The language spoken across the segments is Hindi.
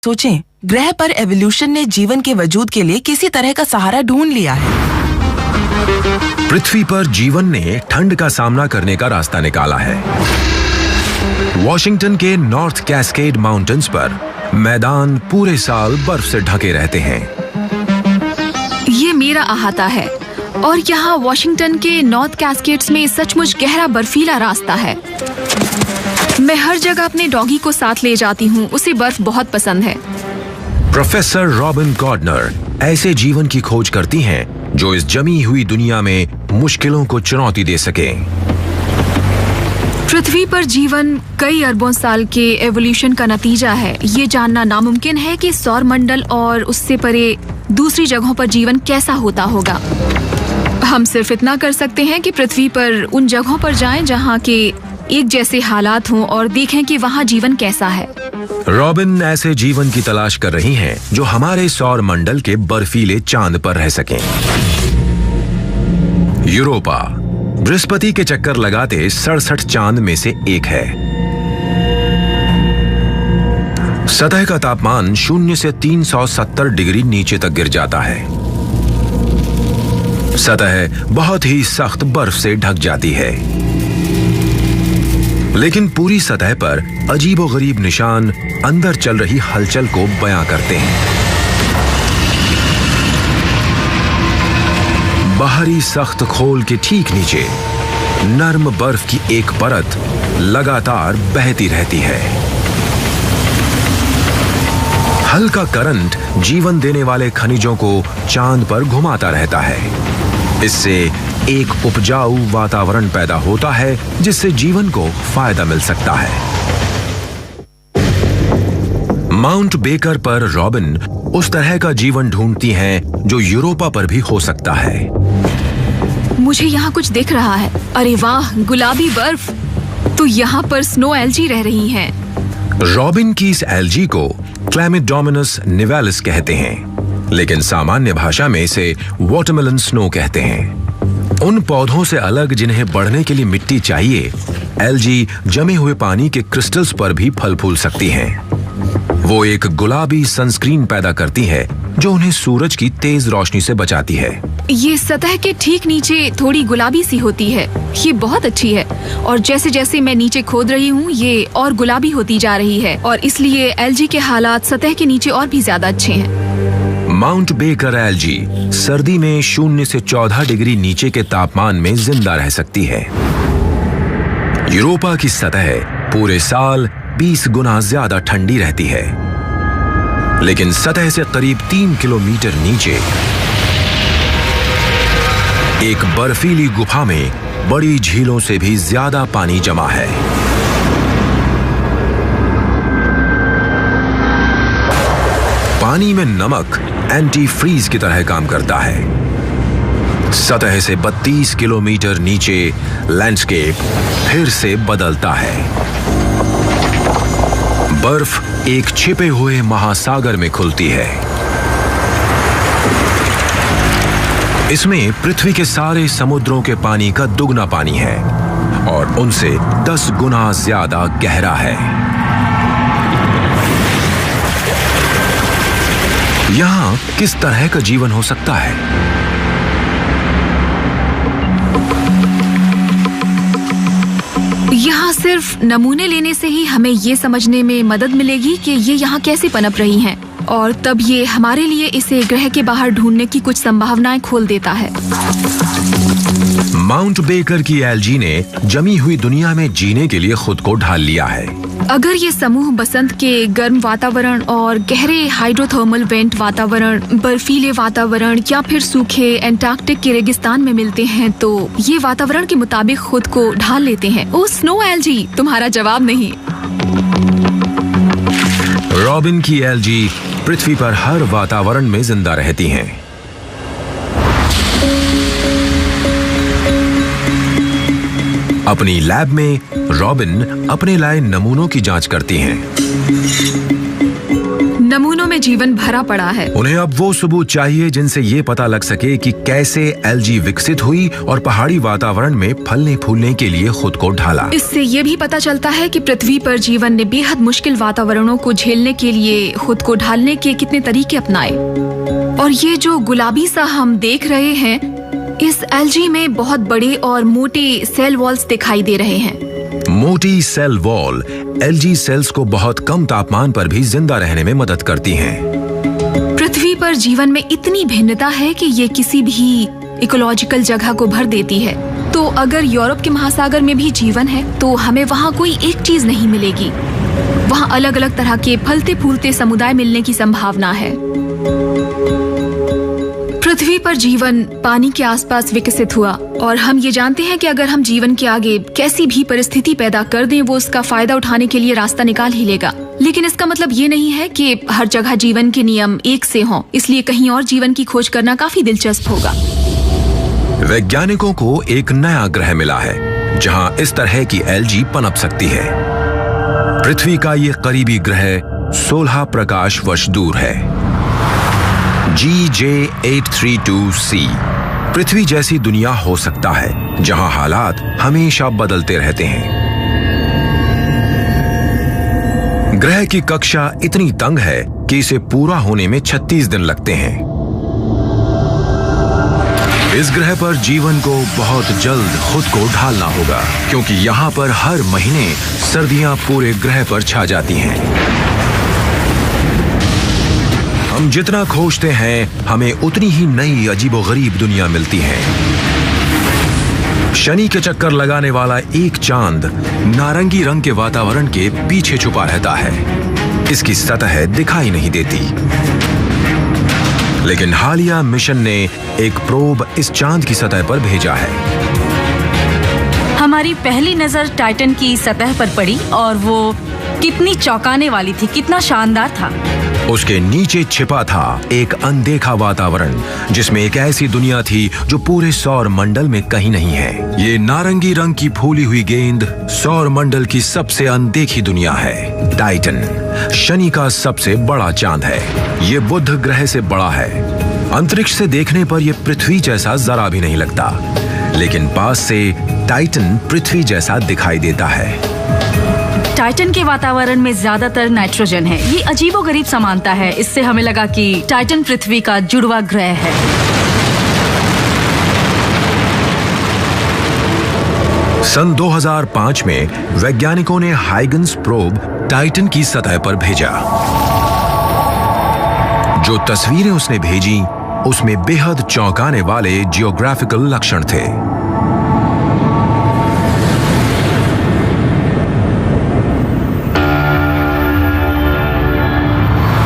सोचें, ग्रह पर एवोल्यूशन ने जीवन के वजूद के लिए किसी तरह का सहारा ढूंढ लिया है। पृथ्वी पर जीवन ने ठंड का सामना करने का रास्ता निकाला है। वॉशिंगटन के नॉर्थ कैस्केड माउंटेन्स पर मैदान पूरे साल बर्फ से ढके रहते हैं। ये मेरा अहाता है और यहाँ वॉशिंगटन के नॉर्थ कैस्केड्स में सचमुच गहरा बर्फीला रास्ता है। मैं हर जगह अपने डॉगी को साथ ले जाती हूँ, उसे बर्फ बहुत पसंद है। प्रोफेसर रॉबिन गॉर्डनर ऐसे जीवन की खोज करती हैं जो इस जमी हुई दुनिया में मुश्किलों को चुनौती दे सके। पृथ्वी पर जीवन कई अरबों साल के एवोल्यूशन का नतीजा है। ये जानना नामुमकिन है कि सौर मंडल और उससे परे दूसरी जगहों पर जीवन कैसा होता होगा। हम सिर्फ इतना कर सकते हैं कि पृथ्वी पर उन जगहों पर जाएं जहां के एक जैसे हालात हों और देखें कि वहां जीवन कैसा है। रॉबिन ऐसे जीवन की तलाश कर रही हैं जो हमारे सौर मंडल के बर्फीले चांद पर रह सकें। यूरोपा बृहस्पति के चक्कर लगाते 67 चांद में से एक है। सतह का तापमान 0 से 370 डिग्री नीचे तक गिर जाता है। सतह बहुत ही सख्त बर्फ से ढक जाती है, लेकिन पूरी सतह पर अजीबोगरीब निशान अंदर चल रही हलचल को बयां करते हैं। बाहरी सख्त खोल के ठीक नीचे नर्म बर्फ की एक परत लगातार बहती रहती है। हल्का करंट जीवन देने वाले खनिजों को चांद पर घुमाता रहता है। इससे एक उपजाऊ वातावरण पैदा होता है जिससे जीवन को फायदा मिल सकता है। माउंट बेकर पर रॉबिन उस तरह का जीवन ढूंढती हैं जो यूरोपा पर भी हो सकता है। मुझे यहाँ कुछ दिख रहा है। अरे वाह, गुलाबी बर्फ। तो यहाँ पर स्नो एल्जी रह रही हैं। रॉबिन की इस एल्जी को क्लैमिडोमोनास निवेलिस कहते हैं, लेकिन सामान्य भाषा में इसे वाटरमेलन स्नो कहते हैं। उन पौधों से अलग जिन्हें बढ़ने के लिए मिट्टी चाहिए, एल्जी जमे हुए पानी के क्रिस्टल्स पर भी फल फूल सकती हैं। वो एक गुलाबी सनस्क्रीन पैदा करती है जो उन्हें सूरज की तेज रोशनी से बचाती है। ये सतह के ठीक नीचे थोड़ी गुलाबी सी होती है। ये बहुत अच्छी है और जैसे जैसे मैं नीचे खोद रही हूँ ये और गुलाबी होती जा रही है और इसलिए एल्जी के हालात सतह के नीचे और भी ज्यादा अच्छे हैं। माउंट बेकर एल्जी सर्दी में 0 से 14 डिग्री नीचे के तापमान में जिंदा रह सकती है। यूरोपा की सतह पूरे साल 20 गुना ज्यादा ठंडी रहती है, लेकिन सतह से करीब 3 किलोमीटर नीचे एक बर्फीली गुफा में बड़ी झीलों से भी ज्यादा पानी जमा है। पानी में नमक एंटी फ्रीज की तरह काम करता है। सतह से 32 किलोमीटर नीचे लैंडस्केप फिर से बदलता है। बर्फ एक छिपे हुए महासागर में खुलती है। इसमें पृथ्वी के सारे समुद्रों के पानी का दुगना पानी है और उनसे 10 गुना ज्यादा गहरा है। यहां किस तरह का जीवन हो सकता है? यहाँ सिर्फ नमूने लेने से ही हमें ये समझने में मदद मिलेगी कि ये यहाँ कैसे पनप रही हैं, और तब ये हमारे लिए इसे ग्रह के बाहर ढूंढने की कुछ संभावनाएं खोल देता है। माउंट बेकर की एल्जी ने जमी हुई दुनिया में जीने के लिए खुद को ढाल लिया है। अगर ये समूह बसंत के गर्म वातावरण और गहरे हाइड्रोथर्मल वेंट वातावरण, बर्फीले वातावरण या फिर सूखे एंटार्कटिक के रेगिस्तान में मिलते हैं तो ये वातावरण के मुताबिक खुद को ढाल लेते हैं। ओ स्नो एल्जी, तुम्हारा जवाब नहीं। रॉबिन की एल्जी पृथ्वी पर हर वातावरण में जिंदा रहती हैं। अपनी लैब में रॉबिन अपने लाए नमूनों की जांच करती हैं। नमूनों में जीवन भरा पड़ा है। उन्हें अब वो सबूत चाहिए जिनसे ये पता लग सके कि कैसे एल्जी विकसित हुई और पहाड़ी वातावरण में फलने फूलने के लिए खुद को ढाला। इससे ये भी पता चलता है कि पृथ्वी पर जीवन ने बेहद मुश्किल वातावरणों को झेलने के लिए खुद को ढालने के कितने तरीके अपनाए। और ये जो गुलाबी सा हम देख रहे हैं, इस एल्जी में बहुत बड़े और मोटे सेल वॉल्स दिखाई दे रहे हैं। मोटी सेल वॉल एल्जी सेल्स को बहुत कम तापमान पर भी जिंदा रहने में मदद करती हैं। पृथ्वी पर जीवन में इतनी भिन्नता है कि ये किसी भी इकोलॉजिकल जगह को भर देती है। तो अगर यूरोप के महासागर में भी जीवन है तो हमें वहाँ कोई एक चीज नहीं मिलेगी। वहाँ अलग अलग तरह के फलते फूलते समुदाय मिलने की संभावना है। पृथ्वी पर जीवन पानी के आसपास विकसित हुआ और हम ये जानते हैं कि अगर हम जीवन के आगे कैसी भी परिस्थिति पैदा कर दें, वो उसका फायदा उठाने के लिए रास्ता निकाल ही लेगा। लेकिन इसका मतलब ये नहीं है कि हर जगह जीवन के नियम एक से हों, इसलिए कहीं और जीवन की खोज करना काफी दिलचस्प होगा। वैज्ञानिकों को एक नया ग्रह मिला है जहां इस तरह की एल्जी पनप सकती है। पृथ्वी का ये करीबी ग्रह 16 प्रकाश वर्ष दूर है। GJ832c पृथ्वी जैसी दुनिया हो सकता है जहां हालात हमेशा बदलते रहते हैं। ग्रह की कक्षा इतनी तंग है कि इसे पूरा होने में 36 दिन लगते हैं। इस ग्रह पर जीवन को बहुत जल्द खुद को ढालना होगा, क्योंकि यहाँ पर हर महीने सर्दियां पूरे ग्रह पर छा जाती हैं। हम जितना खोजते हैं हमें उतनी ही नई अजीबोगरीब दुनिया मिलती है। शनि के चक्कर लगाने वाला एक चांद नारंगी रंग के वातावरण के पीछे छुपा रहता है। इसकी सतह दिखाई नहीं देती, लेकिन हालिया मिशन ने एक प्रोब इस चांद की सतह पर भेजा है। हमारी पहली नजर टाइटन की सतह पर पड़ी और वो कितनी चौंकाने वाली थी, कितना शानदार था। उसके नीचे छिपा था एक अनदेखा वातावरण जिसमें एक ऐसी दुनिया थी जो पूरे सौर मंडल में कहीं नहीं है। ये नारंगी रंग की फूली हुई गेंद सौर मंडल की सबसे अनदेखी दुनिया है। टाइटन शनि का सबसे बड़ा चांद है। ये बुध ग्रह से बड़ा है। अंतरिक्ष से देखने पर यह पृथ्वी जैसा जरा भी नहीं लगता, लेकिन पास से टाइटन पृथ्वी जैसा दिखाई देता है। टाइटन के वातावरण में ज्यादातर नाइट्रोजन है। ये अजीबोगरीब समानता है। इससे हमें लगा कि टाइटन पृथ्वी का जुड़वा ग्रह है। सन 2005 में वैज्ञानिकों ने हाइगन्स प्रोब टाइटन की सतह पर भेजा। जो तस्वीरें उसने भेजी उसमें बेहद चौंकाने वाले जियोग्राफिकल लक्षण थे।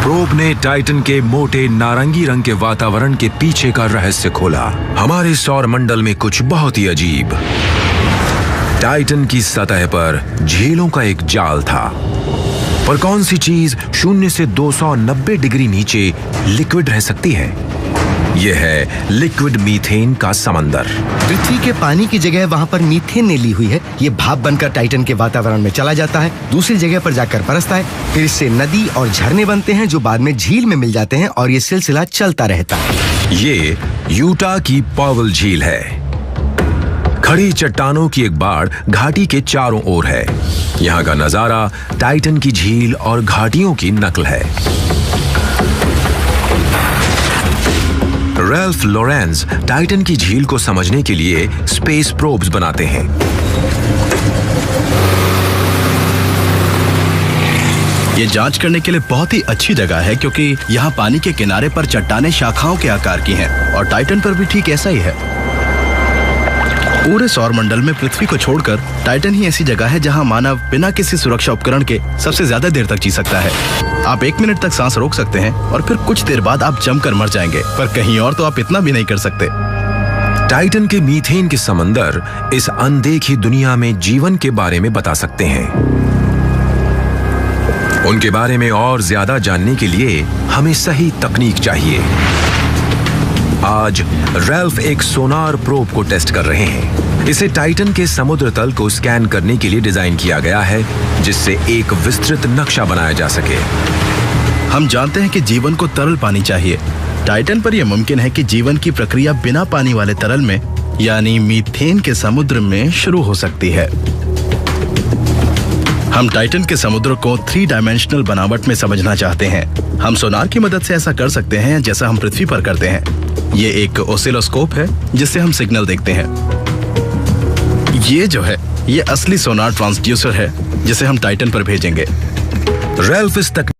प्रोब ने टाइटन के मोटे नारंगी रंग के वातावरण के पीछे का रहस्य खोला। हमारे सौर मंडल में कुछ बहुत ही अजीब। टाइटन की सतह पर झीलों का एक जाल था, पर कौन सी चीज 0 से 290 डिग्री नीचे लिक्विड रह सकती है? यह है लिक्विड मीथेन का समंदर। पृथ्वी के पानी की जगह वहाँ पर मीथेन ने ली हुई है। ये भाप बनकर टाइटन के वातावरण में चला जाता है, दूसरी जगह पर जाकर बरसता है, फिर इससे नदी और झरने बनते हैं जो बाद में झील में मिल जाते हैं और ये सिलसिला चलता रहता है। ये यूटा की पॉवल झील है। खड़ी चट्टानों की एक बाड़ घाटी के चारों ओर है। यहाँ का नजारा टाइटन की झील और घाटियों की नकल है। रैल्फ लॉरेंस टाइटन की झील को समझने के लिए स्पेस प्रोब्स बनाते हैं। ये जांच करने के लिए बहुत ही अच्छी जगह है, क्योंकि यहाँ पानी के किनारे पर चट्टानें शाखाओं के आकार की हैं और टाइटन पर भी ठीक ऐसा ही है। पूरे सौर मंडल में पृथ्वी को छोड़कर टाइटन ही ऐसी जगह है जहां मानव बिना किसी सुरक्षा उपकरण के सबसे ज्यादा देर तक जी सकता है। आप 1 मिनट तक सांस रोक सकते हैं और फिर कुछ देर बाद आप जमकर मर जाएंगे, पर कहीं और तो आप इतना भी नहीं कर सकते। टाइटन के मीथेन के समंदर इस अनदेखी दुनिया में जीवन के बारे में बता सकते हैं। उनके बारे में और ज्यादा जानने के लिए हमें सही तकनीक चाहिए। आज रैल्फ एक सोनार प्रोब को टेस्ट कर रहे हैं। इसे टाइटन के समुद्र तल को स्कैन करने के लिए डिजाइन किया गया है, जिससे एक विस्तृत नक्शा बनाया जा सके। हम जानते हैं कि जीवन को तरल पानी चाहिए। टाइटन पर यह मुमकिन है कि जीवन की प्रक्रिया बिना पानी वाले तरल में यानी मीथेन के समुद्र में शुरू हो सकती है। हम टाइटन के समुद्र को 3 डायमेंशनल बनावट में समझना चाहते हैं। हम सोनार की मदद से ऐसा कर सकते हैं जैसा हम पृथ्वी पर करते हैं। ये एक ओसिलोस्कोप है जिससे हम सिग्नल देखते हैं। ये जो है ये असली सोनार ट्रांसड्यूसर है जिसे हम टाइटन पर भेजेंगे। रैल्फ इस तक